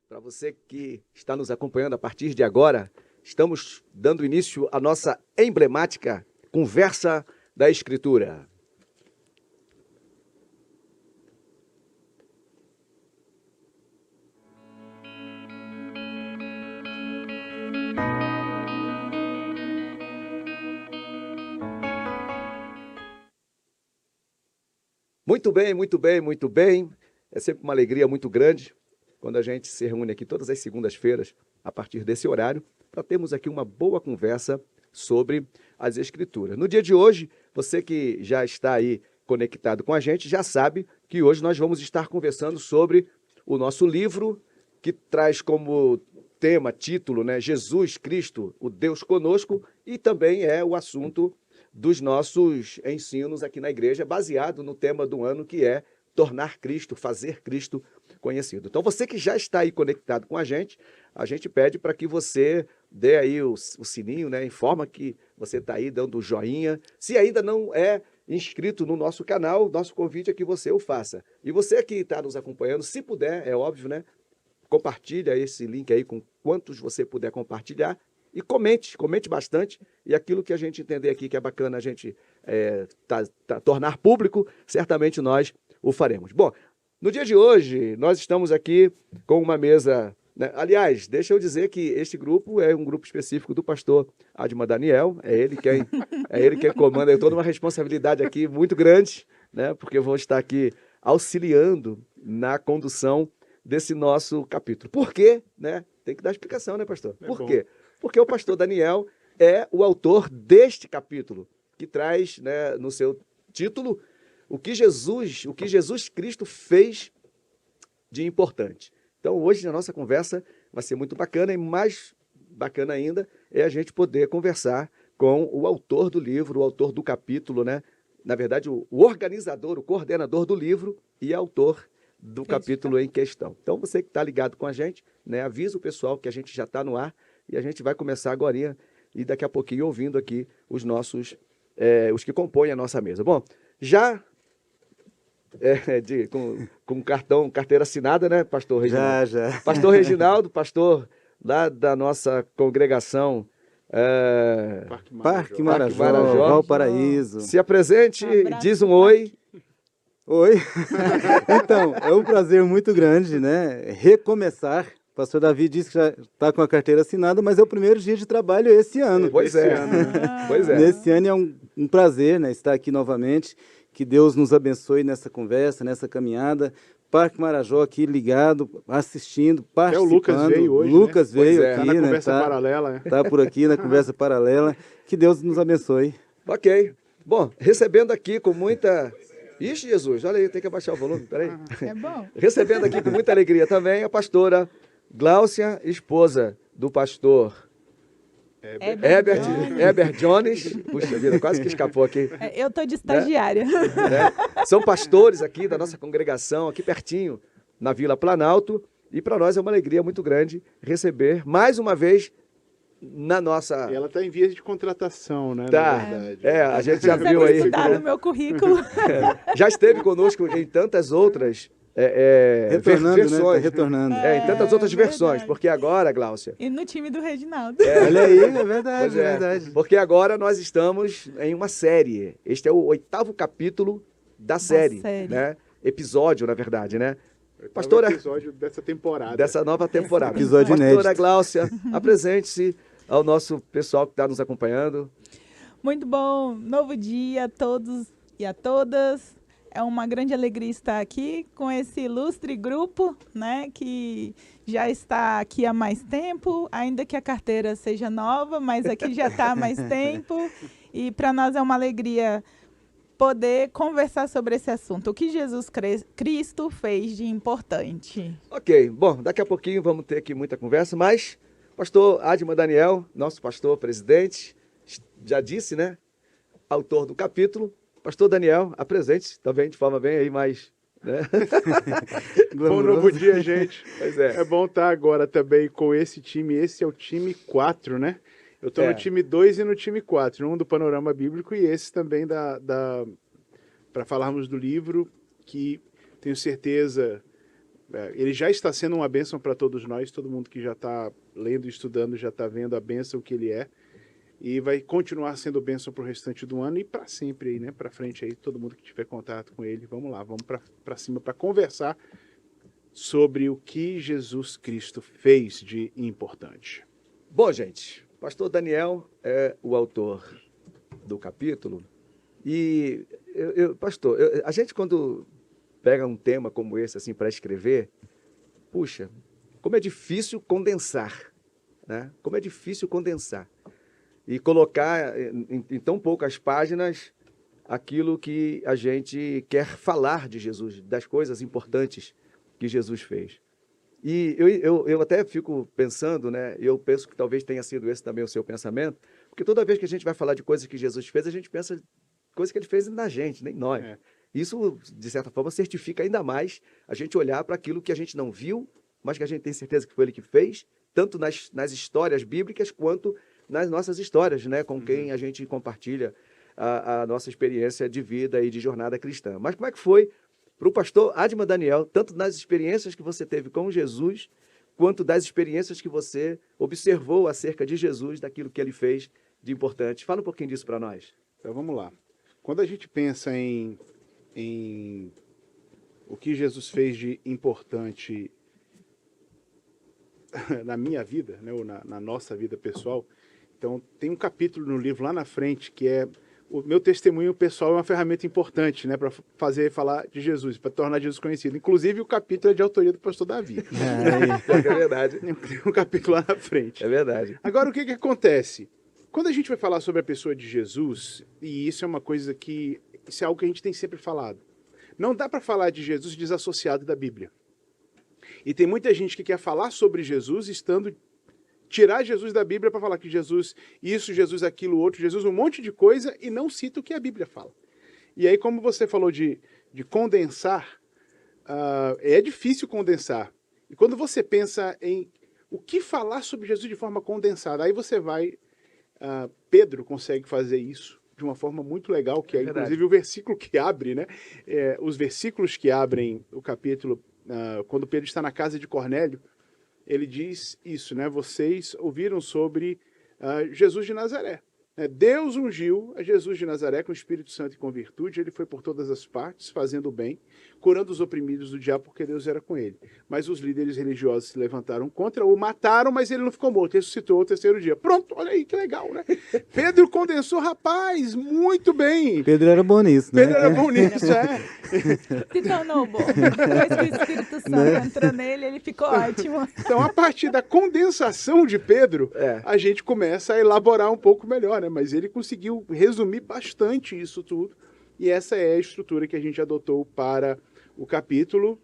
Para você que está nos acompanhando a partir de agora, estamos dando início à nossa emblemática Conversa da Escritura. Muito bem, muito bem, muito bem. É sempre uma alegria muito grande quando a gente se reúne aqui todas as segundas-feiras, a partir desse horário, para termos aqui uma boa conversa sobre as Escrituras. No dia de hoje, você que já está aí conectado com a gente, já sabe que hoje nós vamos estar conversando sobre o nosso livro, que traz como tema, título, né, Jesus Cristo, o Deus conosco, e também é o assunto dos nossos ensinos aqui na igreja, baseado no tema do ano, que é tornar Cristo, fazer Cristo conhecido. Então, você que já está aí conectado com a gente pede para que você dê aí o sininho, né? Informa que você está aí dando o joinha. Se ainda não é inscrito no nosso canal, nosso convite é que você o faça. E você que está nos acompanhando, se puder, é óbvio, né? Compartilha esse link aí com quantos você puder compartilhar. E comente bastante, e aquilo que a gente entender aqui que é bacana a gente tornar público, certamente nós o faremos. Bom, no dia de hoje, nós estamos aqui com uma mesa, né? Aliás, deixa eu dizer que este grupo é um grupo específico do pastor Adma Daniel, é ele quem comanda, eu estou numa responsabilidade aqui muito grande, né? Porque eu vou estar aqui auxiliando na condução desse nosso capítulo. Por quê? Né? Tem que dar explicação, né, pastor? Por quê? Porque o pastor Daniel é o autor deste capítulo, que traz, né, no seu título o que Jesus Cristo fez de importante. Então, hoje, na nossa conversa, vai ser muito bacana, e mais bacana ainda é a gente poder conversar com o autor do livro, o autor do capítulo, né? Na verdade, o organizador, o coordenador do livro e autor do capítulo em questão. Então, você que está ligado com a gente, né, avisa o pessoal que a gente já está no ar, e a gente vai começar agora e daqui a pouquinho ouvindo aqui os nossos, os que compõem a nossa mesa. Bom, já com carteira assinada, né, pastor Reginaldo? Já. Pastor Reginaldo, pastor lá da nossa congregação Parque Marajó, Valparaíso. Se apresente, diz um oi. Oi. Então, é um prazer muito grande, né, recomeçar. O pastor Davi disse que já está com a carteira assinada, mas é o primeiro dia de trabalho esse ano. Pois é. Pois é. Nesse ano é um prazer, né, estar aqui novamente. Que Deus nos abençoe nessa conversa, nessa caminhada. Parque Marajó aqui ligado, assistindo, participando. O Lucas veio hoje, Lucas né? veio Tá aqui, na conversa paralela, né? Tá por aqui na conversa paralela. Que Deus nos abençoe. Ok. Bom, recebendo aqui com muita... Ixi, Jesus, olha aí, tem que abaixar o volume, peraí. É bom. Recebendo aqui com muita alegria também a pastora Gláucia, esposa do pastor Heber Jones. Puxa vida, quase que escapou aqui. Eu estou de estagiária. São pastores aqui da nossa congregação, aqui pertinho, na Vila Planalto. E para nós é uma alegria muito grande receber mais uma vez na nossa... E ela está em vias de contratação, né? Tá. Na verdade. A gente já viu aí. No meu currículo. Já esteve conosco em tantas outras retornando, versões. né? Tá retornando. Em tantas outras versões, porque agora, Gláucia... E no time do Reginaldo. Olha aí, é verdade, Pois é, verdade. porque agora nós estamos em uma série. Este é o 8º capítulo da série, né? Episódio, na verdade, né? Pastora, episódio dessa temporada. Dessa nova temporada. Episódio inédito. Pastora Gláucia, apresente-se ao nosso pessoal que está nos acompanhando. Muito bom, novo dia a todos e a todas. É uma grande alegria estar aqui com esse ilustre grupo, né, que já está aqui há mais tempo, ainda que a carteira seja nova, mas aqui já está há mais tempo. E para nós é uma alegria poder conversar sobre esse assunto. O que Jesus Cristo fez de importante. Ok, bom, daqui a pouquinho vamos ter aqui muita conversa, mas pastor Adma Daniel, nosso pastor presidente, já disse, né, autor do capítulo. Pastor Daniel, apresente-se também de forma bem aí mais... Né? Bom novo dia, gente. Pois é. É bom estar agora também com esse time. Esse é o time 4, né? Eu estou no time 2 e no time 4. Um do Panorama Bíblico e esse também para falarmos do livro, que tenho certeza Ele já está sendo uma bênção para todos nós, todo mundo que já está lendo e estudando já está vendo a bênção que ele é, e vai continuar sendo bênção para o restante do ano e para sempre, aí, né? Para frente, aí, todo mundo que tiver contato com ele, vamos lá, vamos para cima para conversar sobre o que Jesus Cristo fez de importante. Bom, gente, pastor Daniel é o autor do capítulo e, pastor, a gente quando pega um tema como esse assim para escrever, puxa, como é difícil condensar, né? Como é difícil condensar e colocar em tão poucas páginas aquilo que a gente quer falar de Jesus, das coisas importantes que Jesus fez. E eu até fico pensando, né? Eu penso que talvez tenha sido esse também o seu pensamento, porque toda vez que a gente vai falar de coisas que Jesus fez, a gente pensa coisas que ele fez na gente, nem nós. É. Isso, de certa forma, certifica ainda mais a gente olhar para aquilo que a gente não viu, mas que a gente tem certeza que foi ele que fez, tanto nas histórias bíblicas quanto nas nossas histórias, né? Com quem a gente compartilha a nossa experiência de vida e de jornada cristã. Mas como é que foi para o pastor Adma Daniel, tanto nas experiências que você teve com Jesus, quanto das experiências que você observou acerca de Jesus, daquilo que ele fez de importante? Fala um pouquinho disso para nós. Então vamos lá. Quando a gente pensa em o que Jesus fez de importante na minha vida, né, ou na nossa vida pessoal, então tem um capítulo no livro lá na frente que é o meu testemunho pessoal é uma ferramenta importante, né, para falar de Jesus, para tornar Jesus conhecido. Inclusive o capítulo é de autoria do pastor Davi. É verdade. Tem um capítulo lá na frente. É verdade. Agora, o que acontece? Quando a gente vai falar sobre a pessoa de Jesus, e isso é uma coisa que, isso é algo que a gente tem sempre falado, não dá para falar de Jesus desassociado da Bíblia. E tem muita gente que quer falar sobre Jesus tirar Jesus da Bíblia para falar que Jesus isso, Jesus aquilo, outro, Jesus um monte de coisa e não cita o que a Bíblia fala. E aí, como você falou de condensar, é difícil condensar. E quando você pensa em o que falar sobre Jesus de forma condensada, aí você vai... Pedro consegue fazer isso de uma forma muito legal, que é inclusive o versículo que abre, né? Os versículos que abrem o capítulo, quando Pedro está na casa de Cornélio, ele diz isso, né? Vocês ouviram sobre Jesus de Nazaré. Deus ungiu a Jesus de Nazaré com o Espírito Santo e com virtude. Ele foi por todas as partes, fazendo o bem, curando os oprimidos do diabo, porque Deus era com ele. Mas os líderes religiosos se levantaram contra, o mataram, mas ele não ficou morto, ressuscitou ao terceiro dia. Pronto, olha aí, que legal, né? Pedro condensou, rapaz, muito bem. Pedro era bom nisso, né? Pedro era bom nisso, Se tornou bom. Depois que o Espírito Santo entrou nele, ele ficou ótimo. Então, a partir da condensação de Pedro, a gente começa a elaborar um pouco melhor, né? Mas ele conseguiu resumir bastante isso tudo. E essa é a estrutura que a gente adotou para o capítulo.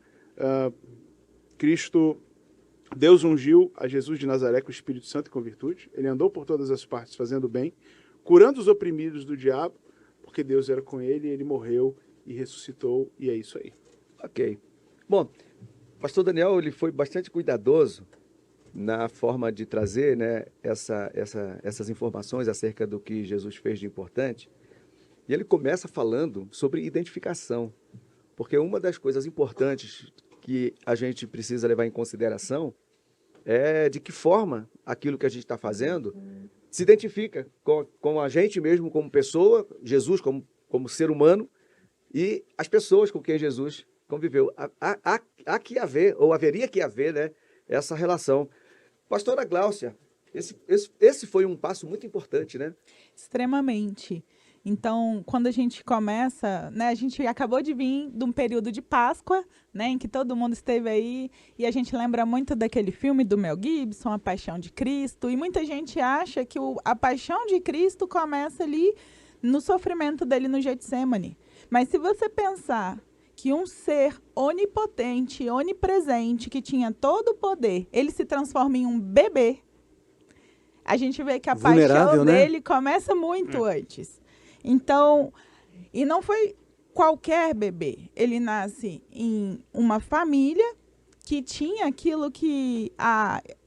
Deus ungiu a Jesus de Nazaré com o Espírito Santo e com virtude. Ele andou por todas as partes fazendo bem, curando os oprimidos do diabo, porque Deus era com ele, ele morreu e ressuscitou, e é isso aí. Ok. Bom, o pastor Daniel ele foi bastante cuidadoso na forma de trazer, né, essas informações acerca do que Jesus fez de importante. E ele começa falando sobre identificação, porque uma das coisas importantes que a gente precisa levar em consideração é de que forma aquilo que a gente está fazendo se identifica com a gente mesmo como pessoa, Jesus como ser humano e as pessoas com quem Jesus conviveu. Há que haver, ou haveria que haver, né, essa relação. Pastora Gláucia, esse foi um passo muito importante, né? Extremamente. Então, quando a gente começa, né, a gente acabou de vir de um período de Páscoa, né, em que todo mundo esteve aí, e a gente lembra muito daquele filme do Mel Gibson, A Paixão de Cristo, e muita gente acha que a Paixão de Cristo começa ali no sofrimento dele no Getsêmani. Mas se você pensar que um ser onipotente, onipresente, que tinha todo o poder, ele se transforma em um bebê, a gente vê que a paixão dele começa muito antes. Então, e não foi qualquer bebê. Ele nasce em uma família que tinha aquilo que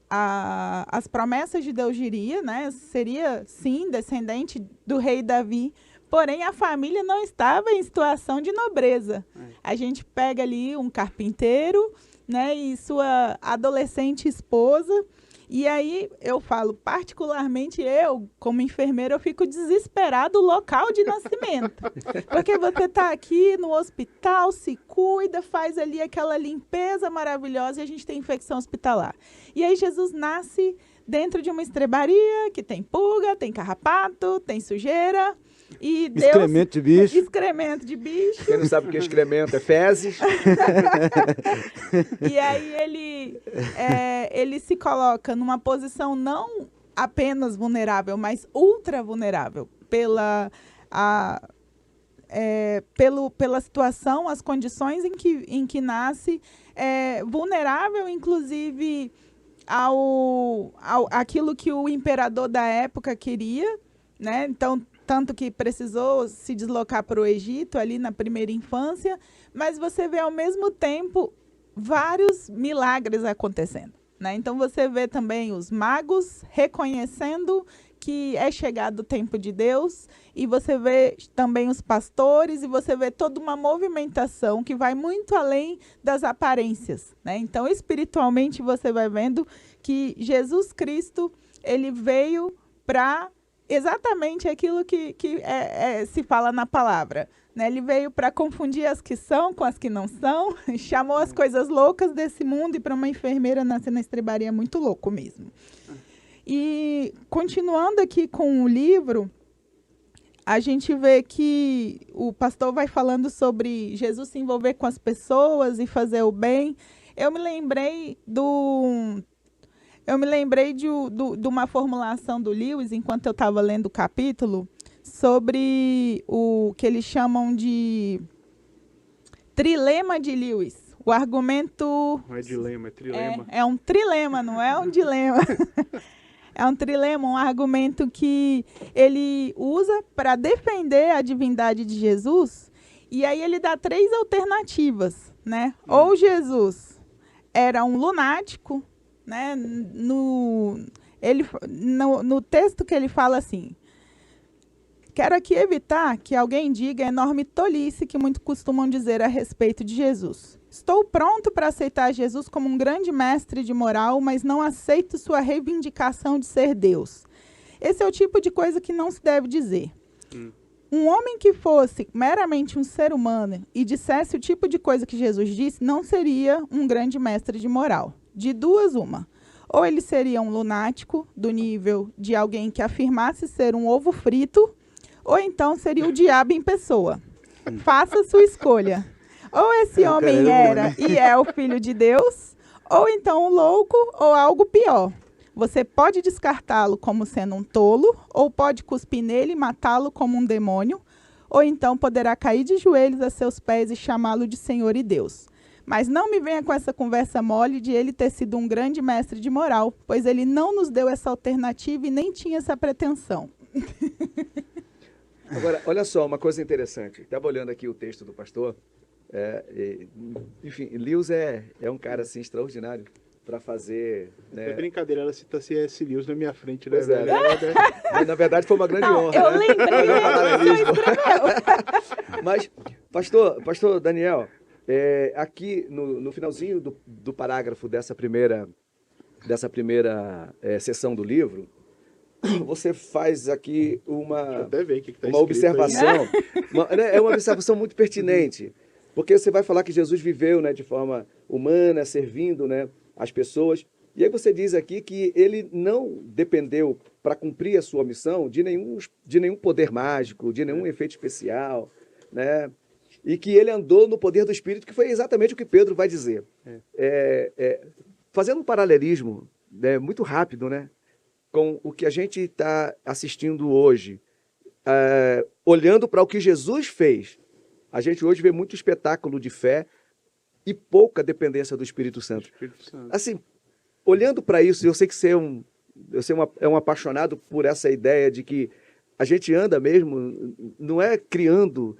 as promessas de Deus diria, né? Seria, sim, descendente do rei Davi. Porém, a família não estava em situação de nobreza. A gente pega ali um carpinteiro né, e sua adolescente esposa. E aí eu falo, particularmente eu, como enfermeira, eu fico desesperado o local de nascimento. Porque você está aqui no hospital, se cuida, faz ali aquela limpeza maravilhosa e a gente tem infecção hospitalar. E aí Jesus nasce dentro de uma estrebaria que tem pulga, tem carrapato, tem sujeira. E Deus, Excremento de bicho. excremento de bicho. Quem não sabe o que é excremento é fezes. E aí ele se coloca numa posição não apenas vulnerável, mas ultra vulnerável pela situação, as condições em que nasce, vulnerável, inclusive, aquilo que o imperador da época queria, né? Então, tanto que precisou se deslocar para o Egito, ali na primeira infância, mas você vê, ao mesmo tempo, vários milagres acontecendo, né? Então, você vê também os magos reconhecendo que é chegado o tempo de Deus, e você vê também os pastores, e você vê toda uma movimentação que vai muito além das aparências, né? Então, espiritualmente, você vai vendo que Jesus Cristo, ele veio para exatamente aquilo que se fala na palavra, né? Ele veio para confundir as que são com as que não são, chamou as coisas loucas desse mundo, e para uma enfermeira nascer na estrebaria é muito louco mesmo. E continuando aqui com o livro, a gente vê que o pastor vai falando sobre Jesus se envolver com as pessoas e fazer o bem. Eu me lembrei de uma formulação do Lewis, enquanto eu estava lendo o capítulo, sobre o que eles chamam de trilema de Lewis. O argumento... Não é dilema, é trilema. É um trilema, não é um dilema. É um trilema, um argumento que ele usa para defender a divindade de Jesus. E aí ele dá 3 alternativas, né? Ou Jesus era um lunático, né? No texto que ele fala assim: quero aqui evitar que alguém diga a enorme tolice que muitos costumam dizer a respeito de Jesus. Estou pronto para aceitar Jesus como um grande mestre de moral, mas não aceito sua reivindicação de ser Deus. Esse é o tipo de coisa que não se deve dizer. Um homem que fosse meramente um ser humano e dissesse o tipo de coisa que Jesus disse, não seria um grande mestre de moral. De duas, uma. Ou ele seria um lunático, do nível de alguém que afirmasse ser um ovo frito, ou então seria o diabo em pessoa. Faça sua escolha. Ou esse homem era e é o filho de Deus, ou então um louco, ou algo pior. Você pode descartá-lo como sendo um tolo, ou pode cuspir nele e matá-lo como um demônio, ou então poderá cair de joelhos a seus pés e chamá-lo de Senhor e Deus. Mas não me venha com essa conversa mole de ele ter sido um grande mestre de moral, pois ele não nos deu essa alternativa e nem tinha essa pretensão. Agora, olha só, uma coisa interessante. Estava olhando aqui o texto do pastor. Enfim, Lewis é um cara assim, extraordinário para fazer... É brincadeira, ela cita C.S. Lewis na minha frente. Pois né? Mas, na verdade, foi uma grande honra. Eu lembrei, Mas, pastor Daniel, aqui no finalzinho do parágrafo dessa primeira sessão do livro, você faz aqui uma observação. É uma observação muito pertinente, porque você vai falar que Jesus viveu, né, de forma humana, servindo, né, as pessoas. E aí você diz aqui que ele não dependeu, para cumprir a sua missão, de nenhum poder mágico, de nenhum efeito especial, né? E que ele andou no poder do Espírito, que foi exatamente o que Pedro vai dizer. Fazendo um paralelismo, né, muito rápido, né, com o que a gente está assistindo hoje, olhando para o que Jesus fez, a gente hoje vê muito espetáculo de fé e pouca dependência do Espírito Santo. Assim, olhando para isso, eu sei que você é um apaixonado por essa ideia de que a gente anda mesmo, não é criando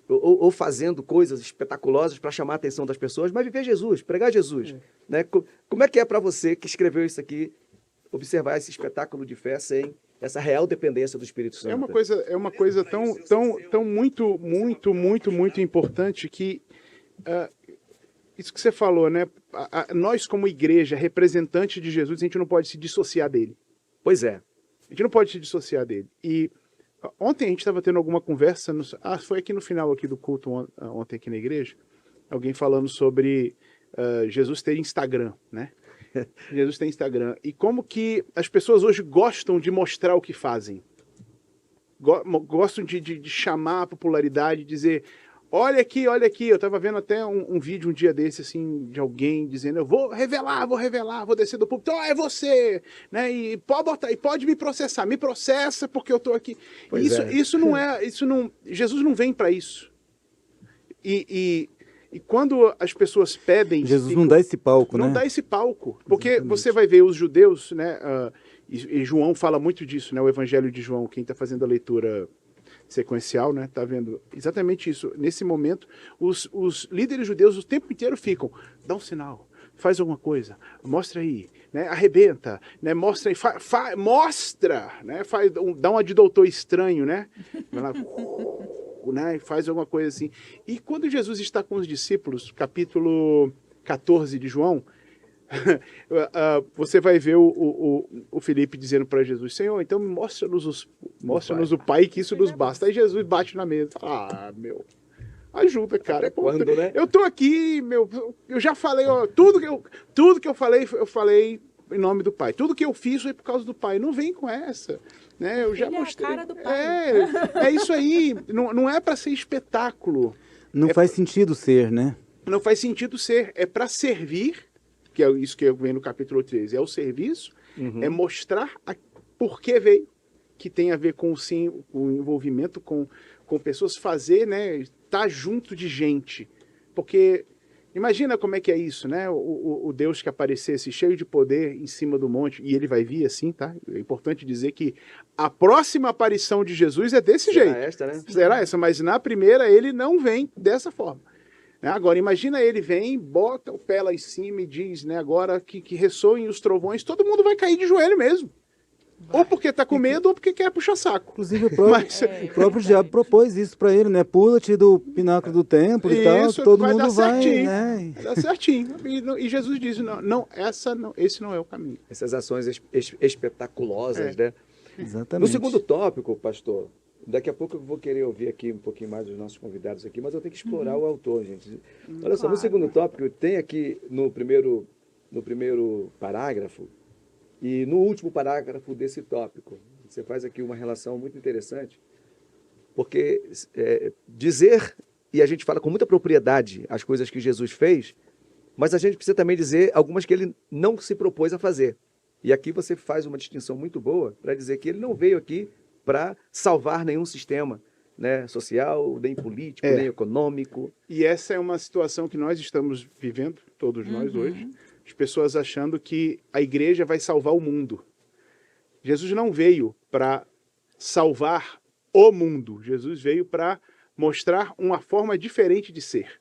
ou fazendo coisas espetaculosas para chamar a atenção das pessoas, mas viver Jesus, pregar Jesus. Né? Como é que é para você que escreveu isso aqui, observar esse espetáculo de fé sem essa real dependência do Espírito Santo? É uma coisa tão muito importante que isso que você falou, né? Nós, como igreja, representante de Jesus, a gente não pode se dissociar dele. Pois é. A gente não pode se dissociar dele. E ontem a gente estava tendo alguma conversa, foi aqui no final aqui do culto, ontem aqui na igreja, alguém falando sobre Jesus ter Instagram, né? Jesus tem Instagram. E como que as pessoas hoje gostam de mostrar o que fazem. Gostam de chamar a popularidade, dizer, olha aqui. Eu estava vendo até um vídeo um dia desse, assim, de alguém dizendo, eu vou revelar, vou descer do púlpito, é você, né? E pode botar, e pode me processa porque eu estou aqui. Isso não, Jesus não vem para isso. E quando as pessoas pedem... Jesus não dá esse palco, né? Não dá esse palco. Porque você vai ver os judeus, né? E João fala muito disso, né? O Evangelho de João, quem está fazendo a leitura sequencial, né? Está vendo exatamente isso. Nesse momento, os líderes judeus o tempo inteiro ficam, dá um sinal, faz alguma coisa, mostra aí, né? Arrebenta, né? Mostra aí, mostra, né? Dá uma de doutor estranho, né? Vai lá, né? Faz alguma coisa assim. E quando Jesus está com os discípulos, capítulo 14 de João, você vai ver o Felipe dizendo para Jesus, Senhor, então mostra-nos o Pai, que isso nos basta. Aí Jesus bate na mesa, fala, ajuda, cara. Até quando, né? Eu tô aqui, eu já falei, ó, tudo que eu falei em nome do Pai. Tudo que eu fiz foi por causa do Pai. Não vem com essa. Né? Eu já mostrei. É a cara do Pai. É isso aí. Não é para ser espetáculo. Não faz sentido ser, né? Não faz sentido ser. É para servir, que é isso que vem no capítulo 13. É o serviço, é mostrar por que veio, que tem a ver com o envolvimento com pessoas, fazer, né? Estar junto de gente. Porque imagina como é que é isso, né? O Deus que aparecesse cheio de poder em cima do monte, e ele vai vir assim, tá? É importante dizer que a próxima aparição de Jesus é desse jeito. Esta, né? Será essa, mas na primeira ele não vem dessa forma. Agora, imagina ele vem, bota o pé lá em cima e diz, né? Agora que ressoem os trovões, todo mundo vai cair de joelho mesmo. Ou porque tá com medo, ou porque quer puxar saco. Inclusive o próprio diabo propôs isso para ele, né? Pula-te do pináculo do templo e tal, todo mundo vai, né? Vai dar certinho. E Jesus diz, esse não é o caminho. Essas ações espetaculosas, né? Exatamente. No segundo tópico, pastor, daqui a pouco eu vou querer ouvir aqui um pouquinho mais dos nossos convidados aqui, mas eu tenho que explorar o autor, gente. Olha só, no segundo tópico, tem aqui no primeiro parágrafo, e no último parágrafo desse tópico, você faz aqui uma relação muito interessante, porque dizer, e a gente fala com muita propriedade as coisas que Jesus fez, mas a gente precisa também dizer algumas que ele não se propôs a fazer. E aqui você faz uma distinção muito boa para dizer que ele não veio aqui para salvar nenhum sistema, né, social, nem político, nem econômico. E essa é uma situação que nós estamos vivendo, todos nós hoje, as pessoas achando que a igreja vai salvar o mundo. Jesus não veio para salvar o mundo. Jesus veio para mostrar uma forma diferente de ser.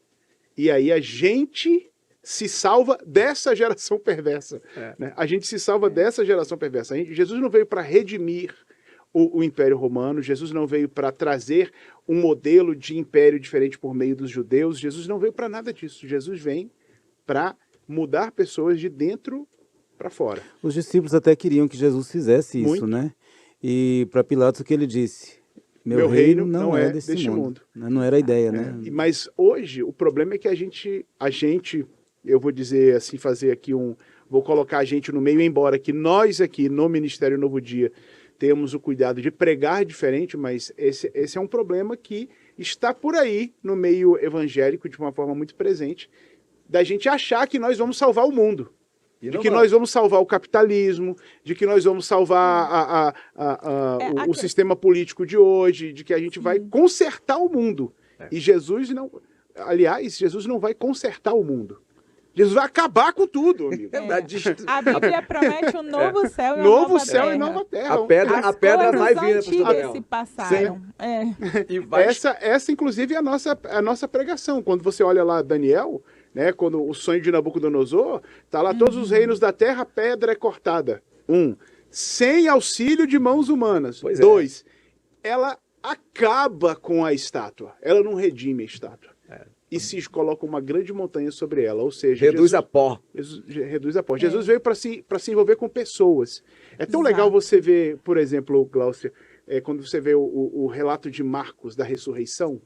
E aí a gente se salva dessa geração perversa. Né? A gente se salva dessa geração perversa. Jesus não veio para redimir o Império Romano. Jesus não veio para trazer um modelo de império diferente por meio dos judeus. Jesus não veio para nada disso. Jesus vem para mudar pessoas de dentro para fora. Os discípulos até queriam que Jesus fizesse isso, Muito. né? E para Pilatos o que ele disse? Meu reino não é desse mundo. Não era a ideia, né? Mas hoje o problema é que a gente, eu vou dizer assim, fazer aqui vou colocar a gente no meio, embora que nós aqui no Ministério Novo Dia temos o cuidado de pregar diferente, mas esse é um problema que está por aí no meio evangélico de uma forma muito presente, da gente achar que nós vamos salvar o mundo, de que nós vamos salvar o capitalismo, de que nós vamos salvar o sistema político de hoje, de que a gente vai consertar o mundo. E Jesus não vai consertar o mundo. Jesus vai acabar com tudo, amigo. A Bíblia promete um novo céu e novo céu e nova terra. A pedra vai vir, as coisas antigas se passaram. E vai... Essa, inclusive, é a nossa pregação. Quando você olha lá Daniel, né, quando o sonho de Nabucodonosor, tá lá todos os reinos da terra, pedra é cortada. 1. Sem auxílio de mãos humanas. 2. Ela acaba com a estátua. Ela não redime a estátua. e se coloca uma grande montanha sobre ela, ou seja, Reduz a pó. Reduz a pó. Jesus veio para se envolver com pessoas. É tão legal você ver, por exemplo, Glaucia, quando você vê o relato de Marcos da ressurreição,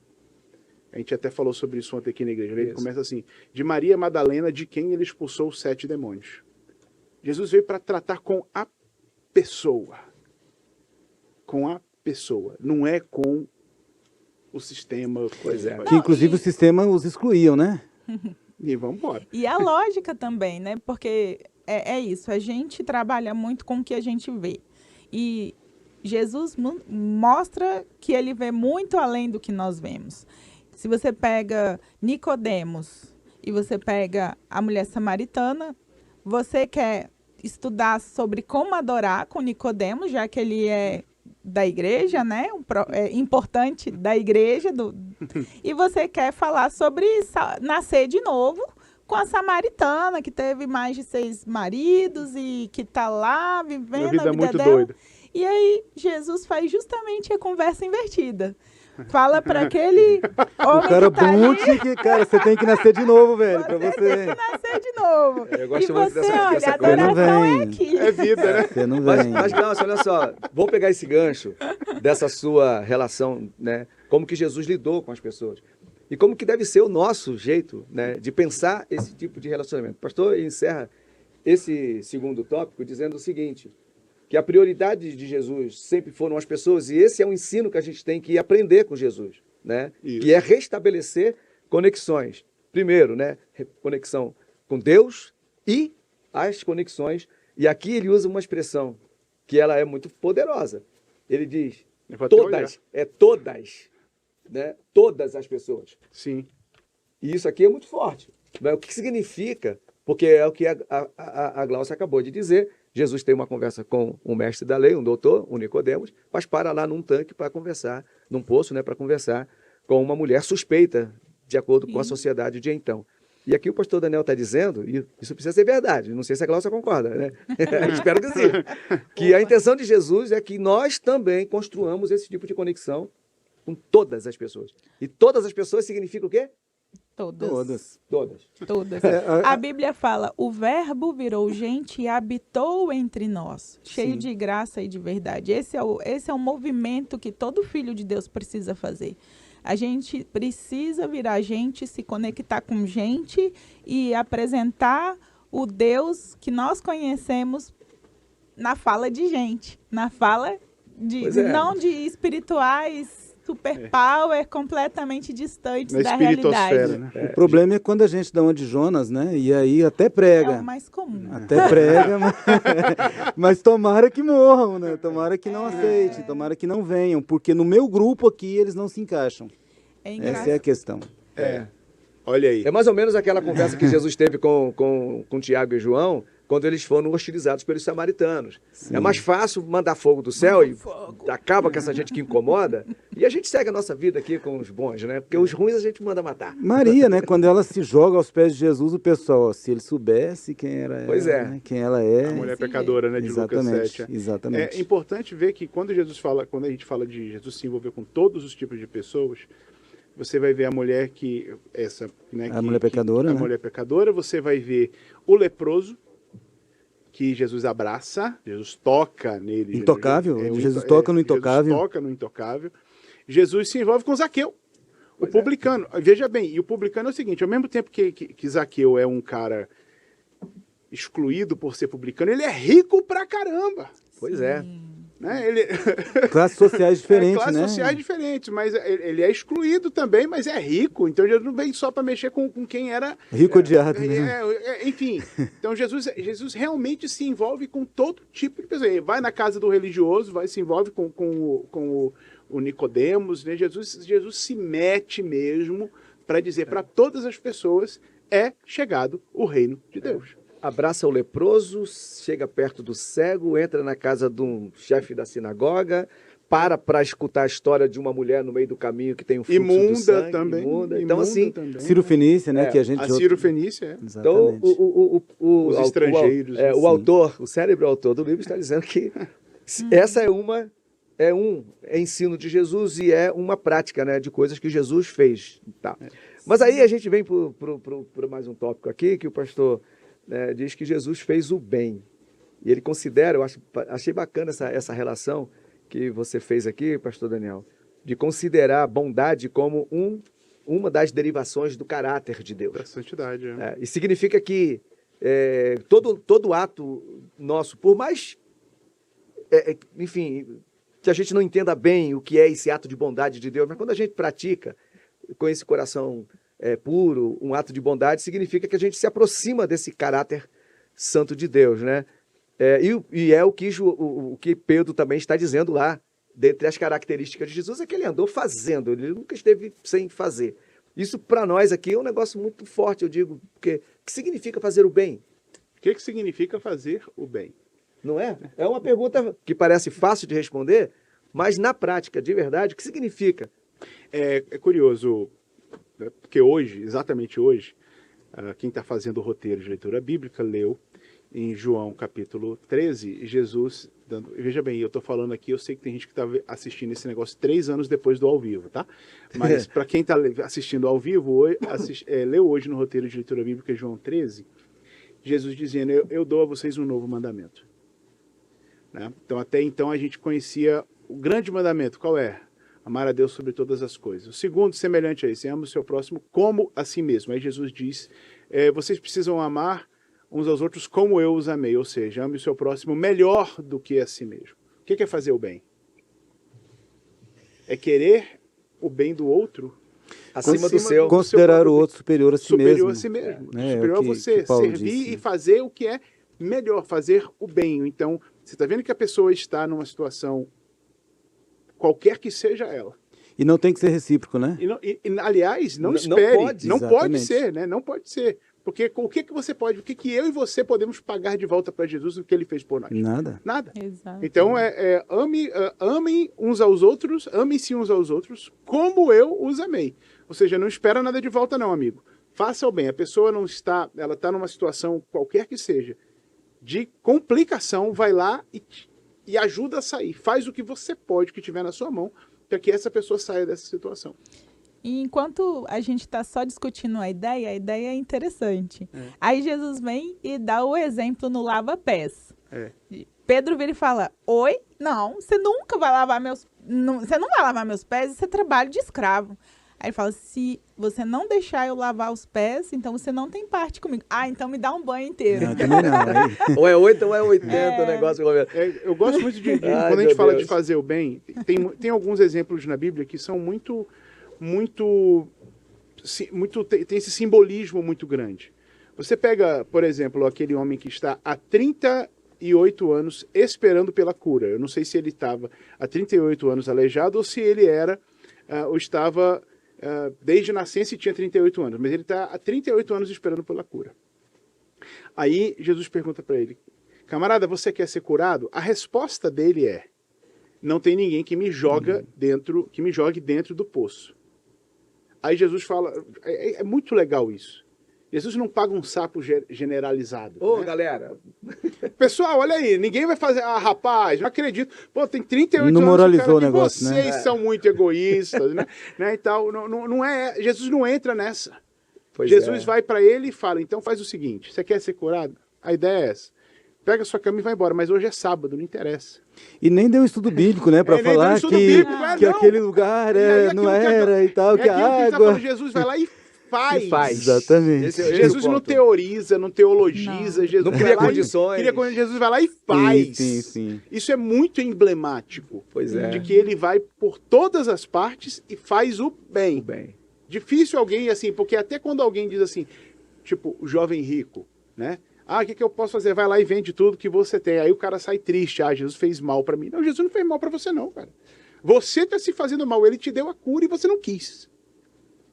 a gente até falou sobre isso ontem aqui na igreja, né? Ele começa assim, de Maria Madalena, de quem ele expulsou os 7 demônios. Jesus veio para tratar com a pessoa. Com a pessoa, não é com o sistema. Pois é. Que inclusive o sistema os excluíam, né? E vamos embora. E a lógica também, né? Porque é isso, a gente trabalha muito com o que a gente vê. E Jesus mostra que ele vê muito além do que nós vemos. Se você pega Nicodemos e você pega a mulher samaritana, você quer estudar sobre como adorar com Nicodemos, já que ele é da igreja, né? Importante da igreja. E você quer falar sobre nascer de novo com a samaritana, que teve mais de 6 maridos e que está lá vivendo Uma vida a vida muito dela. doida. E aí Jesus faz justamente a conversa invertida. Fala para aquele homem O cara que tá ali, bunte que, cara, você tem que nascer de novo, velho, pra você... tem que nascer de novo. Eu gosto E muito você, dessa olha, a coisa. adoração é Vem. aqui. É vida, né? Você não Mas, vem. Glaucio, olha só, vamos pegar esse gancho dessa sua relação, né? Como que Jesus lidou com as pessoas. E como que deve ser o nosso jeito, né, de pensar esse tipo de relacionamento. O pastor encerra esse segundo tópico dizendo o seguinte, que a prioridade de Jesus sempre foram as pessoas, e esse é um ensino que a gente tem que aprender com Jesus, né? Isso. Que é restabelecer conexões. Primeiro, né, conexão com Deus e as conexões. E aqui ele usa uma expressão que ela é muito poderosa. Ele diz, Eu vou até olhar. todas, né? Todas as pessoas. Sim. E isso aqui é muito forte. Né? O que significa? Porque é o que a Glaucia acabou de dizer. Jesus tem uma conversa com um mestre da lei, um doutor, um Nicodemos, mas para lá num tanque para conversar, num poço, né, para conversar com uma mulher suspeita, de acordo com a sociedade de então. E aqui o pastor Daniel está dizendo, e isso precisa ser verdade, não sei se a Glaucia concorda, né? Espero que sim. Que a intenção de Jesus é que nós também construamos esse tipo de conexão com todas as pessoas. E todas as pessoas significa o quê? Todas. Todas. Todas. Todas. É, A Bíblia fala, o verbo virou gente e habitou entre nós, cheio Sim. de graça e de verdade. Esse é o movimento que todo filho de Deus precisa fazer. A gente precisa virar gente, se conectar com gente e apresentar o Deus que nós conhecemos na fala de gente, na fala de Pois é. não de espirituais superpower completamente distantes Na da espiritosfera, realidade. né? O problema é quando a gente dá uma de Jonas, né? E aí até É prega. o mais comum. Até prega, mas tomara que morram, né? Tomara que não aceitem, tomara que não venham, porque no meu grupo aqui eles não se encaixam. É Essa é a questão. Olha aí. É mais ou menos aquela conversa que Jesus teve com Tiago e João, quando eles foram hostilizados pelos samaritanos. É mais fácil mandar fogo do céu e acaba com essa gente que incomoda, e a gente segue a nossa vida aqui com os bons, né? Porque os ruins a gente manda matar. Maria, né? Quando ela se joga aos pés de Jesus, o pessoal, ó, se ele soubesse quem era Pois ela, é. né? Quem ela é. A mulher pecadora, né, de Lucas Exatamente, 7. exatamente. É importante ver que quando a gente fala de Jesus se envolver com todos os tipos de pessoas, você vai ver a mulher A mulher pecadora, a né? mulher pecadora, você vai ver o leproso, que Jesus abraça, Jesus toca nele. Intocável, Jesus toca no intocável. Jesus toca no intocável. Jesus se envolve com Zaqueu, o publicano. Veja bem, e o publicano é o seguinte, ao mesmo tempo que Zaqueu é um cara excluído por ser publicano, ele é rico pra caramba. Pois é. Né? Ele... Classes sociais diferentes, classes né? sociais diferentes, mas ele é excluído também, mas é rico. Então Jesus não veio só para mexer com quem era... Rico odiado, né? Enfim, então Jesus realmente se envolve com todo tipo de pessoa. Ele vai na casa do religioso, se envolve com o Nicodemos, né? Jesus se mete mesmo para dizer para todas as pessoas, é chegado o reino de Deus. Abraça o leproso, chega perto do cego, entra na casa de um chefe da sinagoga, para escutar a história de uma mulher no meio do caminho que tem um fluxo do Imunda sangue. também. Imunda. Então, Imunda assim, também. Ciro Fenícia, né? Que a gente... A Ciro Fenícia, então Exatamente. Os estrangeiros, o sim. autor, o cérebro autor do livro está dizendo que essa é ensino de Jesus e é uma prática, né, de coisas que Jesus fez. Tá. Mas aí a gente vem para mais um tópico aqui, que o pastor diz que Jesus fez o bem. E ele considera, achei bacana essa relação que você fez aqui, pastor Daniel, de considerar a bondade como uma das derivações do caráter de Deus. Da santidade, E significa que todo ato nosso, por mais, enfim, que a gente não entenda bem o que é esse ato de bondade de Deus, mas quando a gente pratica com esse coração puro, um ato de bondade, significa que a gente se aproxima desse caráter santo de Deus, né? E é o que Pedro também está dizendo lá, dentre as características de Jesus, é que ele andou fazendo, ele nunca esteve sem fazer. Isso para nós aqui é um negócio muito forte, eu digo, porque o que significa fazer o bem? O que significa fazer o bem? Não é? É uma pergunta que parece fácil de responder, mas na prática, de verdade, o que significa? É curioso, porque hoje, exatamente hoje, quem está fazendo o roteiro de leitura bíblica leu em João capítulo 13, Jesus, veja bem, eu estou falando aqui, eu sei que tem gente que está assistindo esse negócio 3 anos depois do ao vivo, tá? Mas para quem está assistindo ao vivo, leu hoje no roteiro de leitura bíblica João 13, Jesus dizendo, eu dou a vocês um novo mandamento. Né? Então até então a gente conhecia o grande mandamento, qual é? Amar a Deus sobre todas as coisas. O segundo, semelhante a esse, ama o seu próximo como a si mesmo. Aí Jesus diz, vocês precisam amar uns aos outros como eu os amei, ou seja, ame o seu próximo melhor do que a si mesmo. O que é fazer o bem? É querer o bem do outro acima do seu. Considerar o outro superior a si mesmo. Superior a si mesmo. Superior a você. Servir e fazer o que é melhor, fazer o bem. Então, você está vendo que a pessoa está numa situação, qualquer que seja ela. E não tem que ser recíproco, né? Aliás, não espere. Não pode Exatamente. ser, né? Não pode ser. Porque o que você pode, o que eu e você podemos pagar de volta para Jesus do que ele fez por nós? Nada. Nada. Exato. Então, amem uns aos outros, amem-se uns aos outros, como eu os amei. Ou seja, não espera nada de volta não, amigo. Faça o bem. A pessoa ela está numa situação, qualquer que seja, de complicação, vai lá e ajuda a sair. Faz o que você pode, o que tiver na sua mão, para que essa pessoa saia dessa situação. E enquanto a gente está só discutindo a ideia é interessante. Aí Jesus vem e dá o exemplo no lava-pés. Pedro vira e fala, oi? Não, você nunca vai lavar você não vai lavar meus pés, isso é trabalho de escravo. Aí ele fala, se você não deixar eu lavar os pés, então você não tem parte comigo. Então me dá um banho inteiro. Não, também não. Ou é 8 ou é 80 o negócio. Eu gosto muito quando a gente fala de fazer o bem, tem alguns exemplos na Bíblia que são tem esse simbolismo muito grande. Você pega, por exemplo, aquele homem que está há 38 anos esperando pela cura. Eu não sei se ele estava há 38 anos aleijado ou se ele ou estava desde nascença e tinha 38 anos, mas ele está há 38 anos esperando pela cura. Aí Jesus pergunta para ele, camarada, você quer ser curado? A resposta dele é, não tem ninguém que me jogue dentro do poço. Aí Jesus fala, é muito legal isso. Jesus não paga um sapo generalizado. Né? Galera. Pessoal, olha aí, ninguém vai fazer, rapaz, não acredito. Pô, tem 38 não anos. Moralizou o negócio, vocês né? são muito egoístas, né? E tal. Jesus não entra nessa. Pois Jesus vai para ele e fala, então faz o seguinte, você quer ser curado? A ideia é essa. Pega sua cama e vai embora, mas hoje é sábado, não interessa. E nem deu um estudo bíblico, né? Para falar que aquele lugar não era e tal, que a água... Jesus vai lá e faz. Exatamente. Jesus não teoriza, não teologiza. Não. Jesus não cria condições. Jesus vai lá e faz. Sim. Isso é muito emblemático. Pois é. De que ele vai por todas as partes e faz o bem. bem. Difícil alguém, assim, porque até quando alguém diz assim, tipo, o jovem rico, né? O que eu posso fazer? Vai lá e vende tudo que você tem. Aí o cara sai triste. Jesus fez mal para mim. Não, Jesus não fez mal para você não, cara. Você tá se fazendo mal. Ele te deu a cura e você não quis.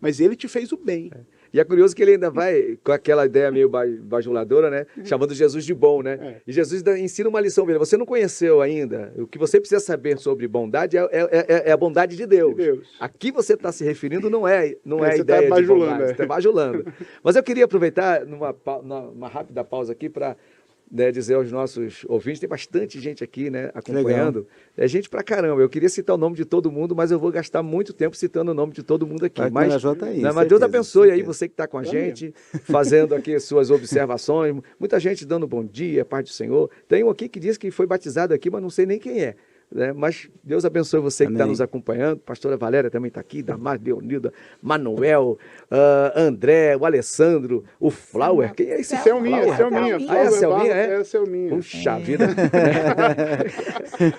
Mas ele te fez o bem. E é curioso que ele ainda vai com aquela ideia meio bajuladora, né? Chamando Jesus de bom, né? E Jesus ensina uma lição para ele. Você não conheceu ainda. O que você precisa saber sobre bondade é a bondade de Deus. Aqui você está se referindo não é a ideia de bondade. Você está bajulando. Mas eu queria aproveitar numa rápida pausa aqui para né, dizer aos nossos ouvintes, tem bastante gente aqui, né, acompanhando. É gente pra caramba. Eu queria citar o nome de todo mundo, mas eu vou gastar muito tempo citando o nome de todo mundo aqui. Vai Mas, tá aí, né, mas Deus certeza, abençoe aí certeza. você que está com a gente, fazendo aqui suas observações. Muita gente dando bom dia, paz do Senhor. Tem um aqui que diz que foi batizado aqui, mas não sei nem quem é. Né? Mas Deus abençoe você que está Amém. nos acompanhando. Pastora Valéria também está aqui, Damares, Leonilda, Manuel, André, o Alessandro, o Flower. Quem é esse Selminha, Flower? Selminha. Ah, é a Selminha, É é? a Selminha. Puxa vida.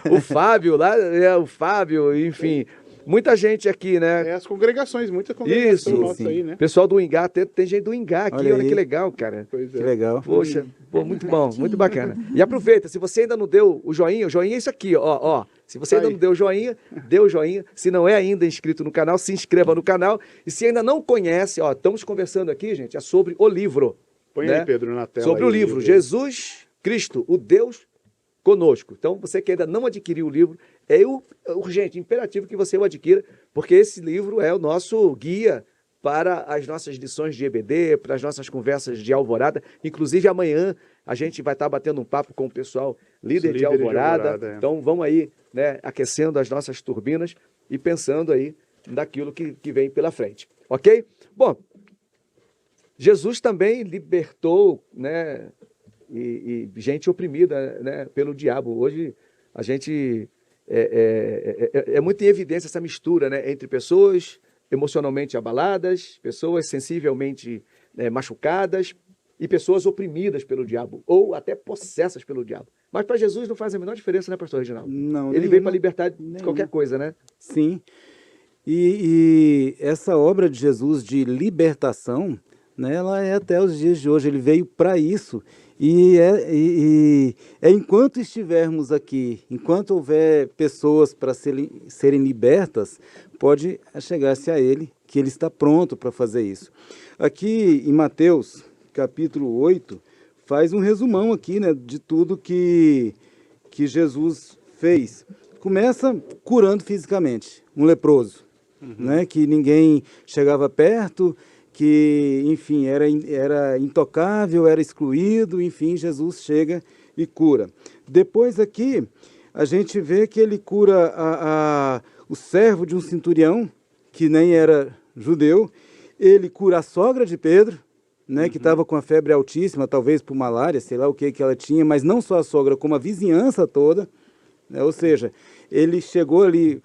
O Fábio lá, o Fábio, enfim. Muita gente aqui, né? É as congregações, muita congregação Isso, nossa sim. aí, né? Pessoal do Ingá, tem gente do Ingá aqui, Olha olha aí. que legal, cara. Pois Que é. legal. Poxa, pô, muito bom, muito bacana. E aproveita, se você ainda não deu o joinha é isso aqui, ó. Se você ainda Aí. não deu o joinha, dê o joinha. Se não é ainda inscrito no canal, se inscreva no canal. E se ainda não conhece, ó, estamos conversando aqui, gente, é sobre o livro. Põe né? aí, Pedro, na tela. Sobre aí, o livro, aí. Jesus Cristo, o Deus conosco. Então, você que ainda não adquiriu o livro, é urgente, imperativo que você o adquira, porque esse livro é o nosso guia para as nossas lições de EBD, para as nossas conversas de Alvorada. Inclusive, amanhã a gente vai estar batendo um papo com o pessoal líder de líderes de Alvorada. Alvorada, é. Então, vamos aí, né, aquecendo as nossas turbinas e pensando aí daquilo que vem pela frente. Ok? Bom, Jesus também libertou, né, e gente oprimida, né, pelo diabo. Hoje a gente é muito em evidência essa mistura, né, entre pessoas emocionalmente abaladas, pessoas sensivelmente machucadas e pessoas oprimidas pelo diabo ou até possessas pelo diabo. Mas para Jesus não faz a menor diferença, né, pastor Reginaldo? Não, Ele veio nenhuma. para libertar de Nenhuma. qualquer coisa, né? Sim. E essa obra de Jesus de libertação, né, ela é até os dias de hoje. Ele veio para isso. E enquanto estivermos aqui, enquanto houver pessoas para serem libertas, pode chegar-se a Ele, que Ele está pronto para fazer isso. Aqui em Mateus, capítulo 8, faz um resumão aqui, né, de tudo que Jesus fez. Começa curando fisicamente um leproso, né, que ninguém chegava perto, que, enfim, era intocável, era excluído, enfim, Jesus chega e cura. Depois aqui, a gente vê que ele cura o servo de um centurião, que nem era judeu, ele cura a sogra de Pedro, né, que estava com a febre altíssima, talvez por malária, sei lá o que ela tinha, mas não só a sogra, como a vizinhança toda, né, ou seja, ele chegou ali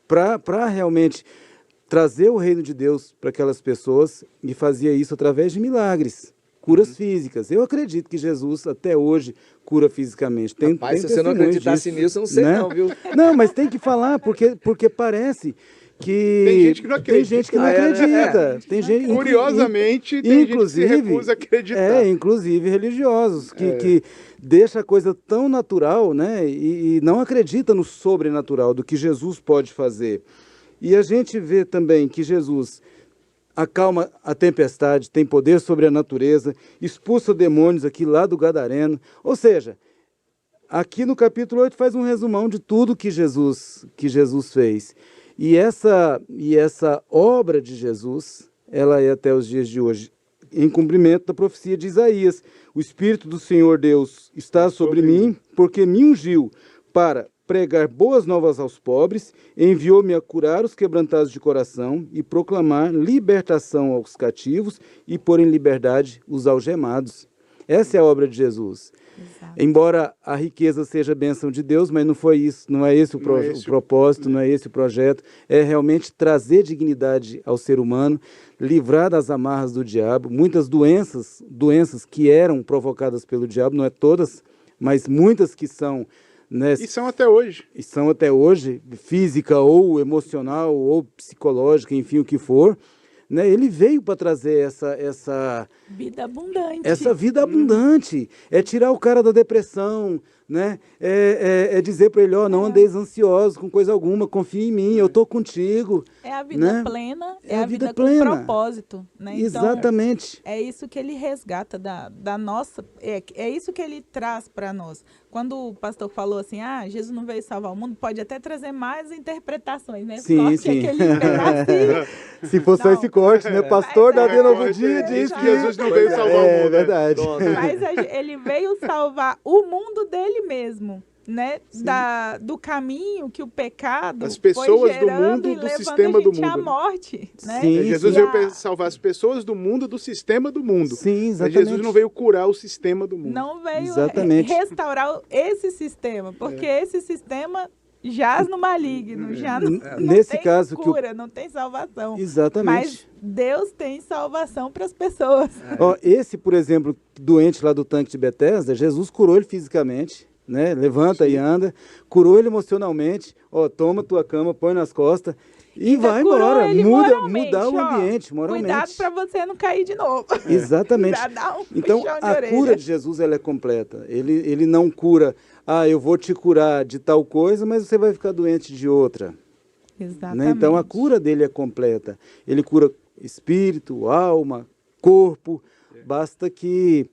para realmente trazer o reino de Deus para aquelas pessoas e fazia isso através de milagres, curas físicas. Eu acredito que Jesus até hoje cura fisicamente. Rapaz, se você não testemunhos acreditasse disso, nisso, eu não sei né? não, viu? Não, mas tem que falar, porque parece que... Tem gente que não acredita. Tem gente que não acredita. Tem gente, Curiosamente, tem gente que se recusa a acreditar. Inclusive religiosos, que deixa a coisa tão natural, né? E não acredita no sobrenatural, do que Jesus pode fazer. E a gente vê também que Jesus acalma a tempestade, tem poder sobre a natureza, expulsa demônios aqui lá do Gadareno. Ou seja, aqui no capítulo 8 faz um resumão de tudo que Jesus fez. E essa obra de Jesus, ela é até os dias de hoje, em cumprimento da profecia de Isaías. O Espírito do Senhor Deus está sobre mim, porque me ungiu para pregar boas novas aos pobres, enviou-me a curar os quebrantados de coração e proclamar libertação aos cativos e pôr em liberdade os algemados. Essa é a obra de Jesus. Exato. Embora a riqueza seja bênção de Deus, mas não foi isso, não é esse o propósito, não é esse o projeto. É realmente trazer dignidade ao ser humano, livrar das amarras do diabo. Muitas doenças que eram provocadas pelo diabo, não é todas, mas muitas que são... Né, E são até hoje. e são até hoje, física ou emocional ou psicológica, enfim, o que for, né, ele veio para trazer essa Vida abundante. vida abundante, é tirar o cara da depressão, né? É dizer para ele, ó, não andeis ansiosos com coisa alguma, confia em mim, eu estou contigo. É a vida né? plena, É é a a vida vida com plena. propósito, né? Então, Exatamente. é isso que ele resgata da nossa, é isso que ele traz para nós. Quando o pastor falou assim, Jesus não veio salvar o mundo, pode até trazer mais interpretações, né? Sim, Corte sim. aquele pedacinho. Se fosse só Não. esse corte, né? Pastor da Mas Vida Novo corte, Dia diz diz que que Jesus não veio salvar o É mundo, né? verdade. Pronto. Mas ele veio salvar o mundo dele mesmo, né? Do caminho que o pecado As pessoas foi do gerando mundo, e do levando sistema a do gente à mundo. morte, né? Sim, Jesus E veio a- salvar as pessoas do mundo, do sistema do mundo. Sim, Mas exatamente. Jesus não veio curar o sistema do mundo. não veio Exatamente. restaurar esse sistema, porque esse sistema jaz no maligno, já não Nesse tem caso que o- cura, não tem salvação. Exatamente. Mas Deus tem salvação para as pessoas. Ó, esse, por exemplo, doente lá do tanque de Betesda, Jesus curou ele fisicamente, né? Levanta e anda, curou ele emocionalmente, ó, toma tua cama, põe nas costas e Ainda vai curou embora, ele moralmente, mudar o ó. ambiente, moralmente. Cuidado para você não cair de novo. Exatamente. Já dá um Então, puxão de a orelha. cura de Jesus ela é completa. Ele não cura, eu vou te curar de tal coisa, mas você vai ficar doente de outra. Exatamente. Né? Então, a cura dele é completa. Ele cura espírito, alma, corpo. Basta que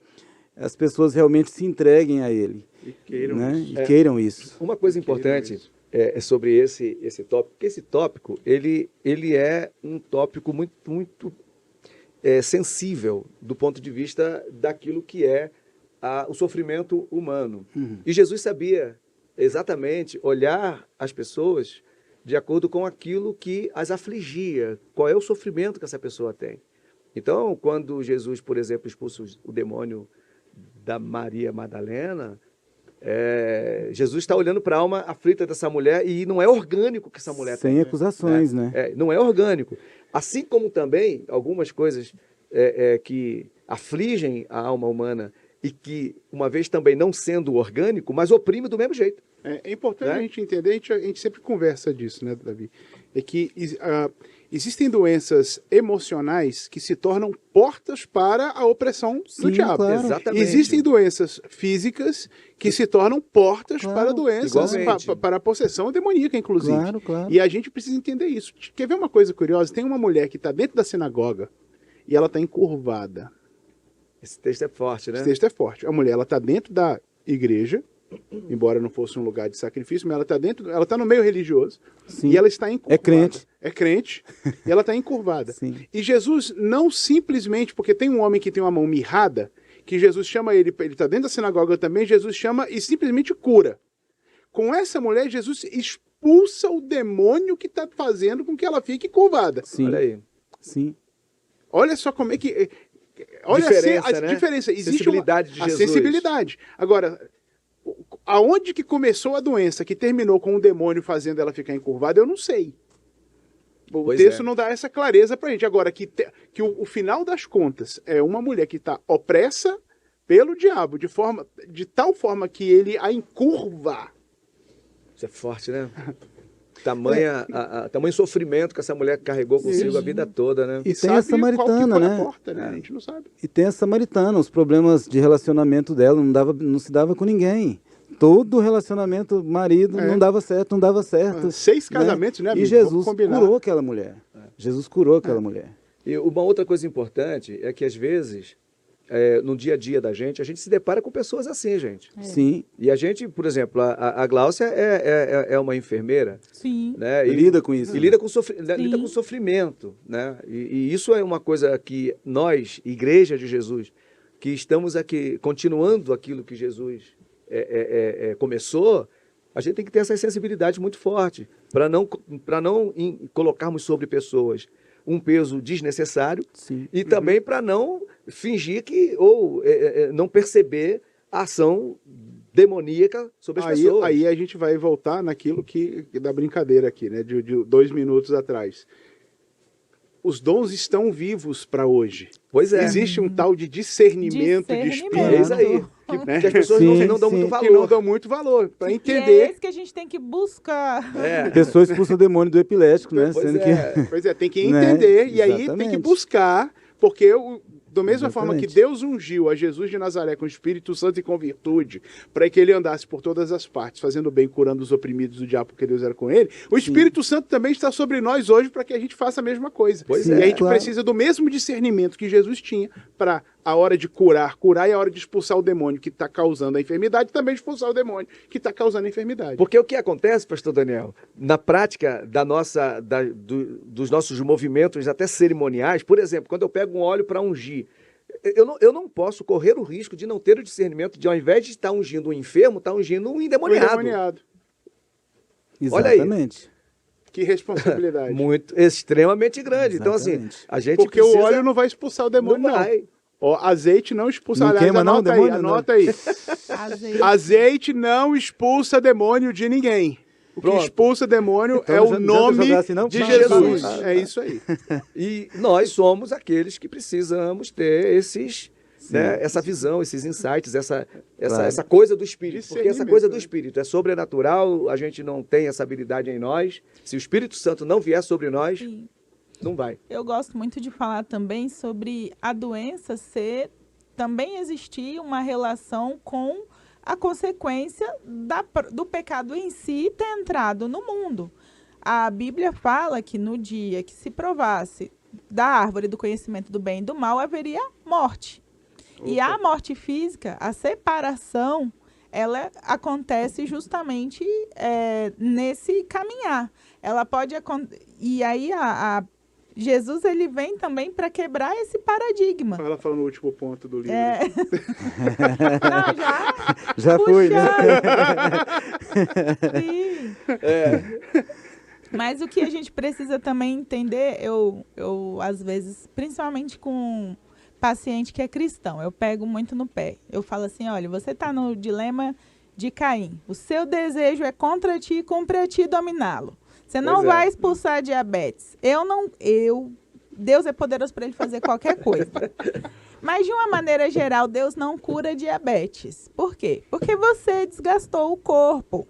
as pessoas realmente se entreguem a ele. E queiram Né? isso. E queiram isso. Uma coisa importante é sobre esse tópico, porque esse tópico ele é um tópico muito sensível do ponto de vista daquilo que é o sofrimento humano. E Jesus sabia exatamente olhar as pessoas de acordo com aquilo que as afligia, qual é o sofrimento que essa pessoa tem. Então, quando Jesus, por exemplo, expulsa o demônio da Maria Madalena, Jesus está olhando para a alma aflita dessa mulher e não é orgânico que essa mulher tem. Sem acusações, né? Não é orgânico. Assim como também algumas coisas que afligem a alma humana e que, uma vez também não sendo orgânico, mas oprime do mesmo jeito. É importante Né? a gente entender, a gente sempre conversa disso, né, Davi? É que existem doenças emocionais que se tornam portas para a opressão do Sim, diabo. claro. Exatamente. Existem doenças físicas que se tornam portas Claro. para doenças, Igualmente. para a possessão demoníaca, inclusive. Claro, claro. E a gente precisa entender isso. Quer ver uma coisa curiosa? Tem uma mulher que está dentro da sinagoga e ela está encurvada. Esse texto é forte, né? Esse texto é forte. A mulher, ela está dentro da igreja, embora não fosse um lugar de sacrifício, mas ela está dentro, ela está no meio religioso. Sim. E ela está encurvada. É crente. É crente. E ela está encurvada. Sim. E Jesus não simplesmente, porque tem um homem que tem uma mão mirrada, que Jesus chama ele está dentro da sinagoga também, Jesus chama e simplesmente cura. Com essa mulher, Jesus expulsa o demônio que está fazendo com que ela fique curvada. Sim. Olha aí. Sim. Olha só como é que... Olha Diferença, a né? diferença. Existe Sensibilidade de a Jesus. sensibilidade. Agora, aonde que começou a doença que terminou com o demônio fazendo ela ficar encurvada, eu não sei. O Pois texto é. não dá essa clareza pra gente. Agora, que o final das contas é uma mulher que está opressa pelo diabo, de tal forma que ele a encurva. Isso é forte, né? Tamanho sofrimento que essa mulher carregou consigo a vida toda, né? E tem sabe a samaritana, qual que foi né? a porta, né? A gente não sabe. E tem a samaritana, os problemas de relacionamento dela, não se dava com ninguém. Todo relacionamento, marido, não dava certo. 6 casamentos, né, amigo? E Vamos Jesus combinar. curou aquela mulher. Jesus curou aquela mulher. E uma outra coisa importante é que, às vezes, no dia a dia da gente, a gente se depara com pessoas assim, gente. Sim, E a gente, por exemplo, a Gláucia é uma enfermeira, Sim. né? E lida com isso. E lida com sofrimento, né? E isso é uma coisa que nós, Igreja de Jesus, que estamos aqui continuando aquilo que Jesus começou, a gente tem que ter essa sensibilidade muito forte para não colocarmos sobre pessoas um peso desnecessário Sim. e também para não fingir não perceber a ação demoníaca sobre as pessoas. Aí a gente vai voltar naquilo que da brincadeira aqui, né? De 2 minutos atrás. Os dons estão vivos para hoje. Pois é. Existe um tal de discernimento de espírito. É isso aí. Né? Que as pessoas Sim, não dão sim. muito Que não valor. dão muito valor. Para E é entender. esse que a gente tem que buscar. É. Pessoa expulsa o demônio do epilético, né? Pois Sendo é. que Pois é, tem que Né? entender e aí tem que Exatamente. buscar, porque Da mesma forma que Exatamente. Deus ungiu a Jesus de Nazaré com o Espírito Santo e com virtude, para que ele andasse por todas as partes, fazendo bem, curando os oprimidos do diabo, porque Deus era com ele, o Espírito Santo também está sobre nós hoje para que a gente faça a mesma coisa. Pois E é. a gente Claro. precisa do mesmo discernimento que Jesus tinha para a hora de curar, e a hora de expulsar o demônio que está causando a enfermidade, também expulsar o demônio que está causando a enfermidade. Porque o que acontece, pastor Daniel, na prática dos nossos movimentos até cerimoniais, por exemplo, quando eu pego um óleo para ungir, eu não posso correr o risco de não ter o discernimento de, ao invés de estar ungindo um enfermo, estar ungindo um O endemoniado. endemoniado. Olha aí. Exatamente. Que responsabilidade. Muito, extremamente grande. Então, assim, Exatamente. a gente Porque precisa... o óleo não vai expulsar o demônio, não. vai. Ó, azeite não expulsa. Não Aliás, queima, não, anota aí, demônio, não. anota aí. Azeite. Azeite não expulsa demônio de ninguém. O que Pronto. expulsa demônio Então, é já- o já nome jogar assim, não? de Não, Jesus. não. É isso aí. E nós somos aqueles que precisamos ter essa visão, esses insights, Claro. essa coisa do Espírito. Porque essa Discernimento, coisa do né? Espírito é sobrenatural, a gente não tem essa habilidade em nós. Se o Espírito Santo não vier sobre nós, Sim. não vai. Eu gosto muito de falar também sobre a doença também existir uma relação com a consequência do pecado em si ter entrado no mundo. A Bíblia fala que no dia que se provasse da árvore do conhecimento do bem e do mal, haveria morte. E a morte física, a separação, ela acontece justamente nesse caminhar. Ela pode e aí Jesus ele vem também para quebrar esse paradigma. Ela fala no último ponto do livro. É. Não, Já foi, né? Sim. É, Mas o que a gente precisa também entender, eu às vezes, principalmente com paciente que é cristão, eu pego muito no pé. Eu falo assim, olha, você está no dilema de Caim. O seu desejo é contra ti e cumpre a ti dominá-lo. Você não Pois é. vai expulsar a diabetes. Deus é poderoso para ele fazer qualquer coisa. Mas, de uma maneira geral, Deus não cura diabetes. Por quê? Porque você desgastou o corpo.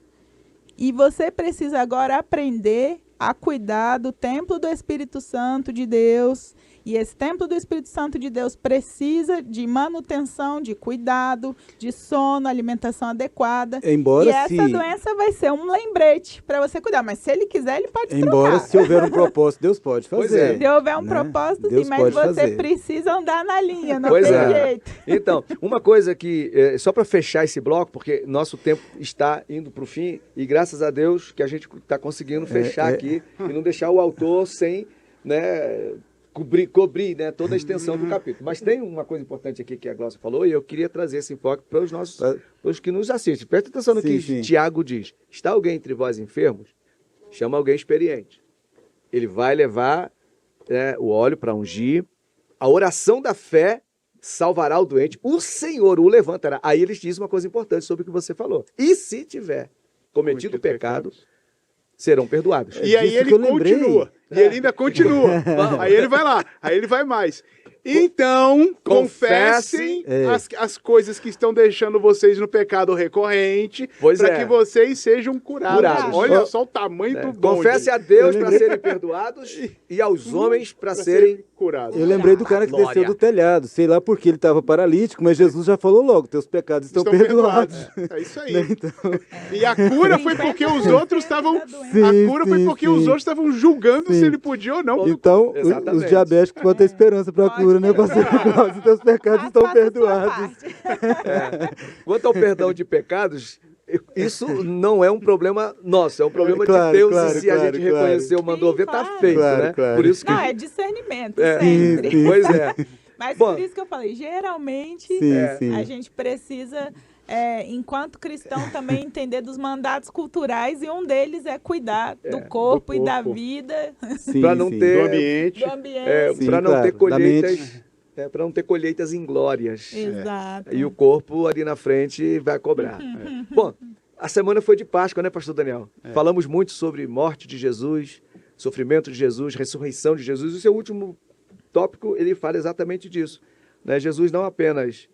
E você precisa agora aprender a cuidar do templo do Espírito Santo de Deus. E esse templo do Espírito Santo de Deus precisa de manutenção, de cuidado, de sono, alimentação adequada. Embora E essa se- doença vai ser um lembrete para você cuidar. Mas se ele quiser, ele pode Embora trocar. se houver um propósito, Deus pode Pois fazer. é. Se houver um né? propósito, Deus sim, mas pode você fazer. precisa andar na linha, não Pois tem é. jeito. Então, uma coisa que, só para fechar esse bloco, porque nosso tempo está indo para o fim, e graças a Deus que a gente está conseguindo fechar aqui e não deixar o autor sem, né, cobrir, né, toda a extensão do capítulo. Mas tem uma coisa importante aqui que a Glaucia falou, e eu queria trazer esse enfoque para os nossos, para os que nos assistem. Presta atenção no que Sim. Tiago diz. Está alguém entre vós enfermos? Chama alguém experiente. Ele vai levar o óleo para ungir. A oração da fé salvará o doente. O Senhor o levantará. Aí eles dizem uma coisa importante sobre o que você falou. E se tiver cometido pecado, serão perdoados. E aí disso ele que eu lembrei. continua. E ele ainda continua. Aí ele vai lá. Aí ele vai mais. Então, confessem as coisas que estão deixando vocês no pecado recorrente, Pois para é. que vocês sejam curados. Curados. Olha só o tamanho do bonde. Confesse a Deus Eu para lembrei- serem perdoados e aos homens para Pra serem... curados. Eu lembrei do cara que Glória. desceu do telhado. Sei lá porque ele estava paralítico, mas Jesus já falou logo: teus pecados estão perdoados. É isso aí. Né? Então, E a cura foi porque os outros estavam. A Sim, cura foi sim, porque sim. os outros estavam julgando Sim. se ele podia ou não. então Exatamente. os diabéticos podem ter esperança para a Pode cura, né, ter. pastor? Os teus pecados Mas estão faça a sua perdoados. parte. Quanto ao perdão de pecados, isso não é um problema nosso, é um problema Claro, de Deus. claro, E se a claro, gente claro. reconheceu, mandou Sim, ver, tá claro. feito, Claro, né? claro. Por isso que... Não, é discernimento, É. sempre. Sim, sim. Pois é. Mas Bom. por isso que eu falei, geralmente Sim, sim. a gente precisa, enquanto cristão, também entender dos mandatos culturais e um deles é cuidar do corpo e da corpo. vida, Sim, Para não sim. ter... Do ambiente. do ambiente. Sim, para não claro, ter da colheitas, mente. para não ter colheitas inglórias. Exato. E o corpo ali na frente vai cobrar. Bom, a semana foi de Páscoa, né, pastor Daniel? Falamos muito sobre morte de Jesus, sofrimento de Jesus, ressurreição de Jesus. O seu último tópico, ele fala exatamente disso. Né? Jesus não apenas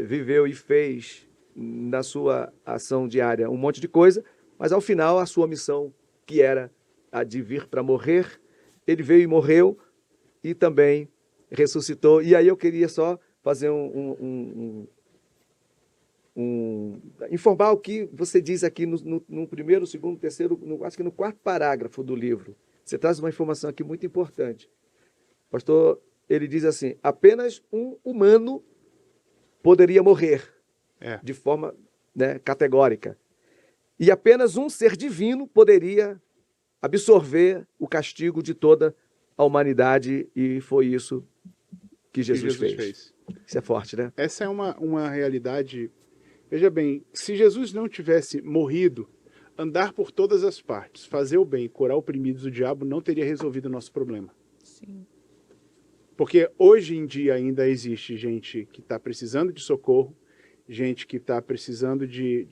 viveu e fez na sua ação diária um monte de coisa, mas ao final a sua missão, que era a de vir para morrer, ele veio e morreu, e também ressuscitou. E aí eu queria só fazer informar o que você diz aqui no primeiro, segundo, terceiro, acho que no quarto parágrafo do livro. Você traz uma informação aqui muito importante. Pastor, ele diz assim, apenas um humano poderia morrer de forma, né, categórica. E apenas um ser divino poderia absorver o castigo de toda a humanidade, e foi isso que Jesus fez. Isso é forte, né? Essa é uma realidade. Veja bem, se Jesus não tivesse morrido, andar por todas as partes, fazer o bem, curar oprimidos do diabo, não teria resolvido o nosso problema. Sim. Porque hoje em dia ainda existe gente que está precisando de socorro, gente que está precisando de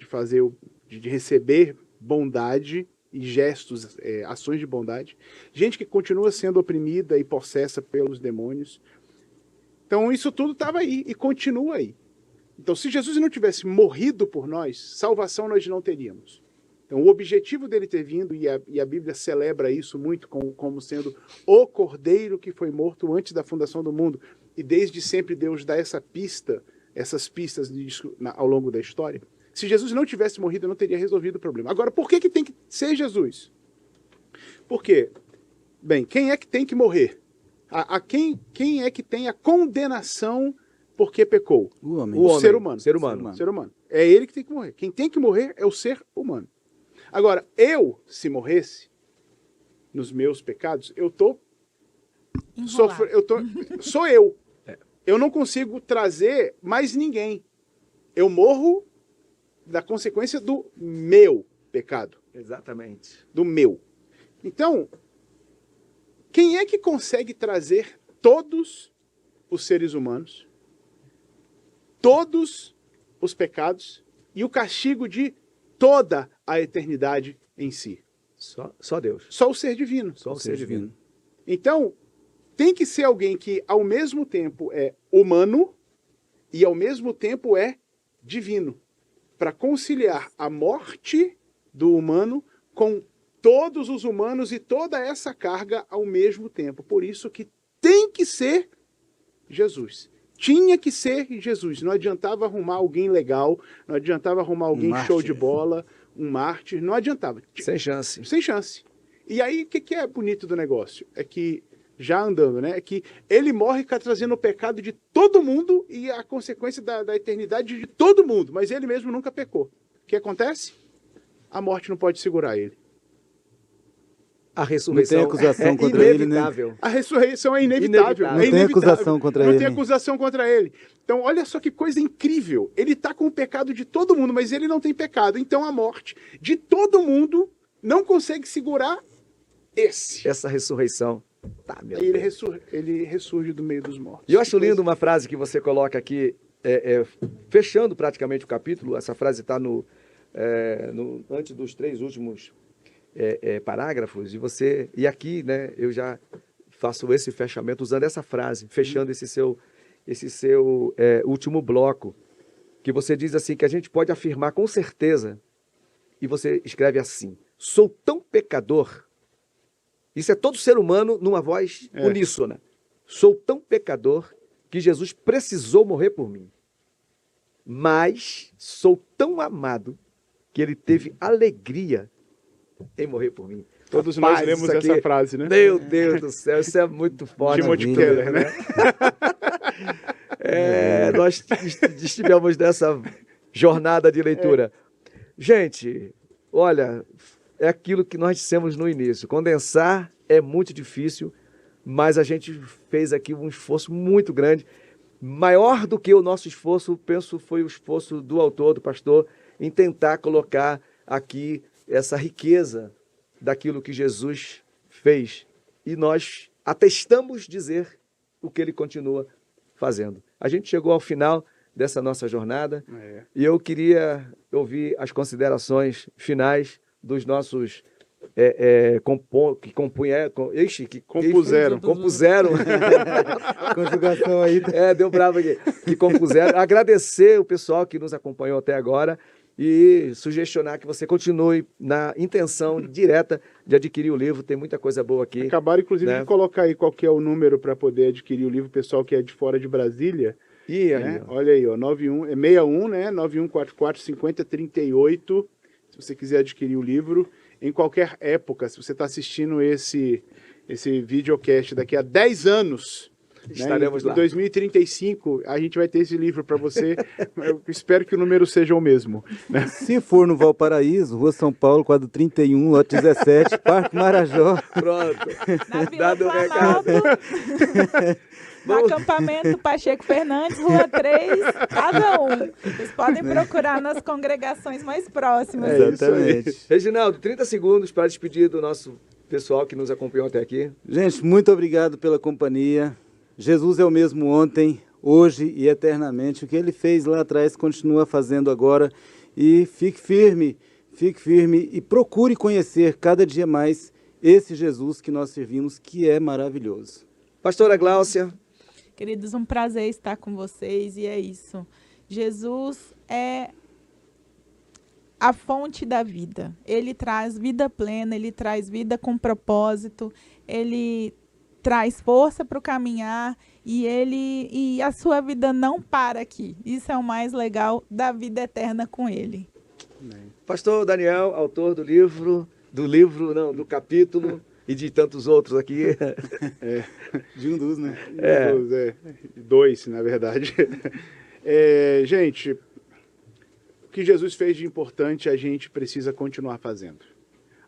receber bondade e gestos, ações de bondade, gente que continua sendo oprimida e possessa pelos demônios. Então isso tudo estava aí e continua aí. Então, se Jesus não tivesse morrido por nós, salvação nós não teríamos. Então, o objetivo dele ter vindo, e a Bíblia celebra isso muito como sendo o Cordeiro que foi morto antes da fundação do mundo. E desde sempre Deus dá essas pistas ao longo da história. Se Jesus não tivesse morrido, eu não teria resolvido o problema. Agora, por que tem que ser Jesus? Porque, bem, quem é que tem que morrer? Quem é que tem a condenação porque pecou? O homem. O ser humano. Ser humano. É ele que tem que morrer. Quem tem que morrer é o ser humano. Agora, se morresse nos meus pecados, sou eu. Eu não consigo trazer mais ninguém. Eu morro da consequência do meu pecado. Exatamente. Do meu. Então, quem é que consegue trazer todos os seres humanos, todos os pecados e o castigo de toda a eternidade em si? Só Deus. Só o ser divino. Só o ser divino. Então, tem que ser alguém que ao mesmo tempo é humano e ao mesmo tempo é divino, para conciliar a morte do humano com todos os humanos e toda essa carga ao mesmo tempo. Por isso que tem que ser Jesus. Tinha que ser Jesus. Não adiantava arrumar alguém legal, não adiantava arrumar alguém show de bola, um mártir, não adiantava. Sem chance. Sem chance. E aí, o que é bonito do negócio? É que, já andando, né? É que ele morre trazendo o pecado de todo mundo e a consequência da eternidade de todo mundo, mas ele mesmo nunca pecou. O que acontece? A morte não pode segurar ele. A ressurreição não tem acusação contra inevitável. Ele, né? A ressurreição é inevitável. Não tem acusação contra ele. Não tem acusação contra ele. Então, olha só que coisa incrível. Ele está com o pecado de todo mundo, mas ele não tem pecado. Então, a morte de todo mundo não consegue segurar essa ressurreição. Tá, meu Aí Deus. ele ressurge do meio dos mortos. E eu acho lindo uma frase que você coloca aqui, fechando praticamente o capítulo. Essa frase está antes dos 3 últimos parágrafos, e aqui, né, eu já faço esse fechamento usando essa frase, fechando esse seu último bloco, que você diz assim, que a gente pode afirmar com certeza, e você escreve assim: sou tão pecador, isso é todo ser humano numa voz uníssona, sou tão pecador que Jesus precisou morrer por mim, mas sou tão amado que ele teve alegria em morrer por mim. Todos Rapaz, nós lemos aqui, essa frase, né? Meu Deus do céu, isso é muito forte. Timothy Keller, né? Nós estivemos nessa jornada de leitura. Gente, olha, é aquilo que nós dissemos no início. Condensar é muito difícil, mas a gente fez aqui um esforço muito grande. Maior do que o nosso esforço, penso, foi o esforço do autor, do pastor, em tentar colocar aqui essa riqueza daquilo que Jesus fez. E nós atestamos dizer o que ele continua fazendo. A gente chegou ao final dessa nossa jornada e eu queria ouvir as considerações finais dos nossos compuseram. Conjugação aí. Deu bravo aqui. Que compuseram. Agradecer o pessoal que nos acompanhou até agora e sugestionar que você continue na intenção direta de adquirir o livro. Tem muita coisa boa aqui. Acabaram, inclusive, né? de colocar aí qual que é o número para poder adquirir o livro, pessoal que é de fora de Brasília. E aí, Né? ó. Olha aí, ó, 61, né? 9144-5038. Se você quiser adquirir o livro, em qualquer época, se você está assistindo esse videocast daqui a 10 anos, Estaremos né? lá. Em 2035, a gente vai ter esse livro para você. Eu espero que o número seja o mesmo. Né? Se for no Valparaíso, Rua São Paulo, quadro 31, lote 17, Parque Marajó. Pronto. Na Vila Dado o recado. Planalto, no Vamos- acampamento Pacheco Fernandes, Rua 3, casa 1. Vocês podem procurar nas congregações mais próximas. É isso aí. Exatamente. Reginaldo, 30 segundos para despedir do nosso pessoal que nos acompanhou até aqui. Gente, muito obrigado pela companhia. Jesus é o mesmo ontem, hoje e eternamente. O que ele fez lá atrás continua fazendo agora. E fique firme e procure conhecer cada dia mais esse Jesus que nós servimos, que é maravilhoso. Pastora Gláucia, Queridos, um prazer estar com vocês e é isso. Jesus é a fonte da vida. Ele traz vida plena, ele traz vida com propósito, ele traz força para o caminhar e a sua vida não para aqui. Isso é o mais legal da vida eterna com ele. pastor Daniel, autor do capítulo e de tantos outros aqui. De um dos, né? Dois, na verdade. Gente, o que Jesus fez de importante, a gente precisa continuar fazendo.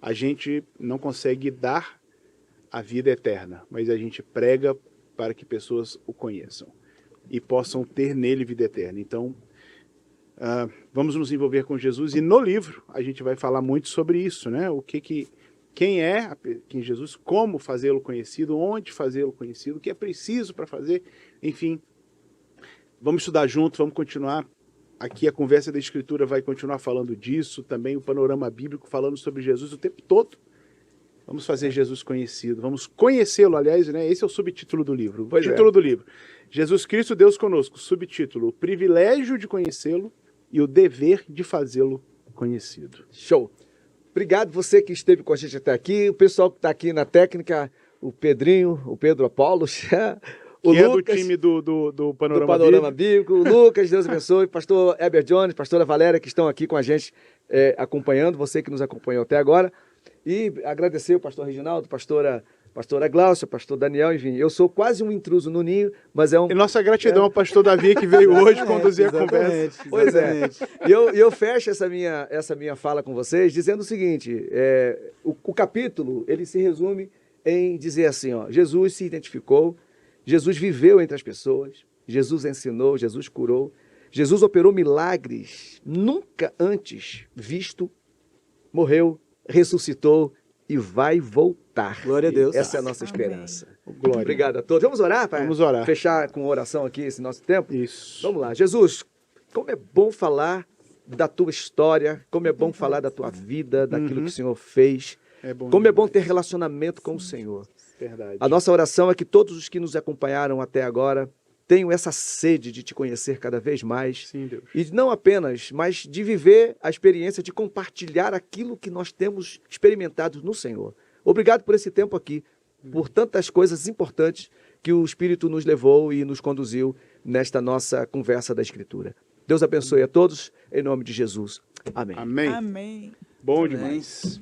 A gente não consegue dar a vida eterna, mas a gente prega para que pessoas o conheçam e possam ter nele vida eterna. Então, vamos nos envolver com Jesus, e no livro a gente vai falar muito sobre isso, né? Quem é Jesus, como fazê-lo conhecido, onde fazê-lo conhecido, o que é preciso para fazer, enfim. Vamos estudar junto, vamos continuar. Aqui a Conversa da Escritura vai continuar falando disso, também o Panorama Bíblico falando sobre Jesus o tempo todo. Vamos fazer Jesus conhecido, vamos conhecê-lo, aliás, né? Esse é o subtítulo do livro. Pois Título do livro: Jesus Cristo, Deus conosco. Subtítulo: o privilégio de conhecê-lo e o dever de fazê-lo conhecido. Show. Obrigado você que esteve com a gente até aqui, o pessoal que está aqui na técnica, o Pedrinho, o Pedro Apolo, o Que Lucas, é do time do Panorama, do Panorama Bíblico. Bíblico, o Lucas, Deus abençoe, pastor Heber Jones, pastora Valéria, que estão aqui com a gente acompanhando, você que nos acompanhou até agora. E agradecer o pastor Reginaldo, pastora Gláucia, pastor Daniel, enfim, eu sou quase um intruso no ninho, mas é um... E nossa gratidão ao pastor Davi, que veio hoje conduzir a conversa. Pois é. E eu fecho essa minha fala com vocês dizendo o seguinte, o capítulo, ele se resume em dizer assim, ó, Jesus se identificou, Jesus viveu entre as pessoas, Jesus ensinou, Jesus curou, Jesus operou milagres nunca antes visto, morreu, ressuscitou e vai voltar. Glória a Deus. Essa é a nossa Amém. esperança. Glória. Obrigado a todos. Vamos orar, pai? Vamos orar. Fechar com oração aqui esse nosso tempo? Isso. Vamos lá. Jesus, como é bom falar da tua história, como é bom falar da tua vida, daquilo que o Senhor fez, bom como é bom demais. ter relacionamento com o Senhor. Verdade. A nossa oração é que todos os que nos acompanharam até agora tenham essa sede de te conhecer cada vez mais. Sim, Deus. E não apenas, mas de viver a experiência de compartilhar aquilo que nós temos experimentado no Senhor. Obrigado por esse tempo aqui, por tantas coisas importantes que o Espírito nos levou e nos conduziu nesta nossa conversa da Escritura. Deus abençoe a todos, em nome de Jesus. Amém. Amém. Amém. Bom Amém. demais.